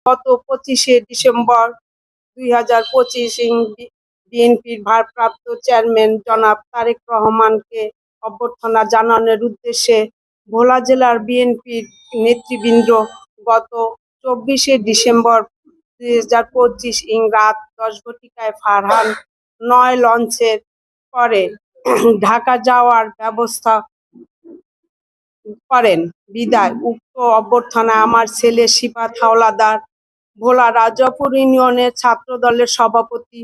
গত 25শে ডিসেম্বর 2025 বিএনপির ভারপ্রাপ্ত চেয়ারম্যান জনাব তারেক রহমানকে অভ্যর্থনা জানানোর উদ্দেশ্যে ভোলা জেলার বিএনপির নেতৃবৃন্দ গত 24শে ডিসেম্বর 2025 রাত 10 ঘটিকায় ফারহান 9 লঞ্চের করে ঢাকা যাওয়ার ব্যবস্থা করেন। বিদায় উক্ত অভ্যর্থনায় আমার ছেলে সিফাত হাওলাদার, ভোলা রাজাপুর ইউনিয়নের ছাত্র দলের সভাপতি,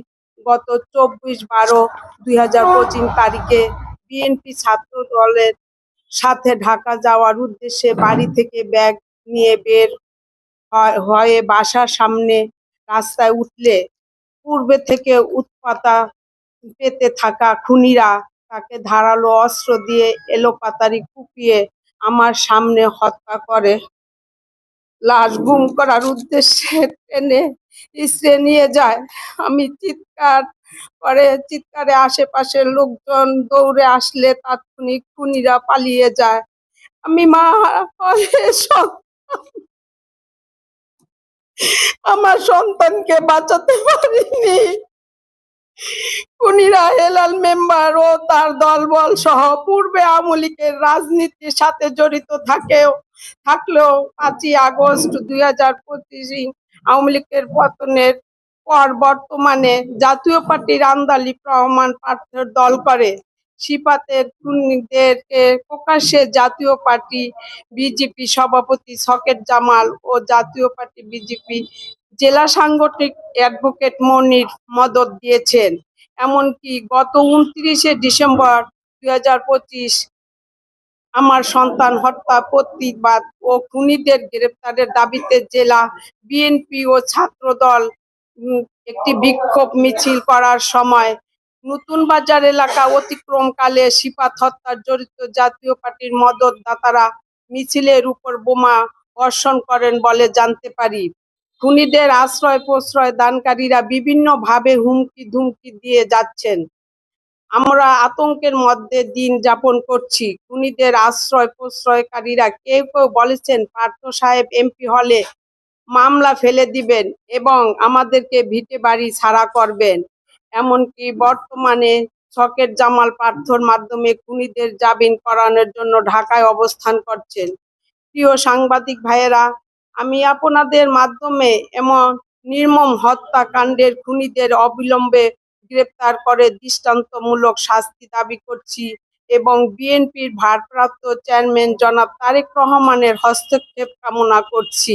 গত 24/12/2025 তারিখে বিএনপি ছাত্র দলের সাথে ঢাকা যাওয়ার উদ্দেশ্যে বাড়ি থেকে ব্যাগ নিয়ে বের হয়ে বাসার সামনে রাস্তায় উঠলে পূর্বে থেকে উৎপাতা পেতে থাকা খুনিরা তাকে ধারালো অস্ত্র দিয়ে এলোপাতাড়ি কুপিয়ে আমার সামনে হত্যা করে লাশ গুম করার উদ্দেশ্যে টেনে ইসরে নিয়ে যায়। আমি চিৎকারে আশেপাশের লোকজন দৌড়ে আসলে তাৎক্ষণিক খুনিরা পালিয়ে যায়। আমি মা হয়ে আমার সন্তানকে বাঁচাতে পারিনি। খুনিরা হেলাল মেম্বার ও তার দলবল সহ পূর্বে আওয়ামী লীগের রাজনীতির সাথে জড়িত থাকলেও 5ই আগস্ট 2025 আওয়ামী লীগের পতনের পর বর্তমানে জাতীয় পার্টির আন্দালিব রহমান প্রার্থীর দল করে। সিফাতের খুনিদেরকে প্রকাশ্যে জাতীয় পার্টি বিজেপি সভাপতি শওকত জামাল ও জাতীয় পার্টি বিজেপি জেলা সাংগঠনিক অ্যাডভোকেট মনির মদদ দিয়েছেন। এমনকি গত 29শে ডিসেম্বর 2025 আমার সন্তান হত্যা প্রতিবাদ ও খুনিদের গ্রেপ্তারের দাবিতে জেলা বিএনপি ও ছাত্র দল একটি বিক্ষোভ মিছিল করার সময় নতুন বাজার এলাকা অতিক্রমকালে সিফাত হত্যার জড়িত জাতীয় পার্টির মদতদাতারা মিছিলের উপর বোমা বর্ষণ করেন বলে জানতে পারি। খুনিদের আশ্রয় প্রশ্রয় দানকারীরা বিভিন্নভাবে হুমকি ধুমকি দিয়ে যাচ্ছেন। আমরা আতঙ্কের মধ্যে দিন যাপন করছি। খুনিদের আশ্রয় প্রশ্রয়কারীরা কেউ কেউ বলেছেন পার্থ সাহেব এমপি হলে মামলা ফেলে দিবেন এবং আমাদেরকে ভিটে বাড়ি ছাড়া করবেন। এমনকি বর্তমানে শওকত জামাল পার্থর মাধ্যমে খুনিদের জামিন করানোর জন্য ঢাকায় অবস্থান করছেন। প্রিয় সাংবাদিক ভাইয়েরা, আমি আপনাদের মাধ্যমে এমন নির্মম হত্যাকাণ্ডের খুনিদের অবিলম্বে গ্রেপ্তার করে দৃষ্টান্তমূলক শাস্তি দাবি করছি এবং বিএনপির ভারপ্রাপ্ত চেয়ারম্যান জনাব তারেক রহমানের হস্তক্ষেপ কামনা করছি।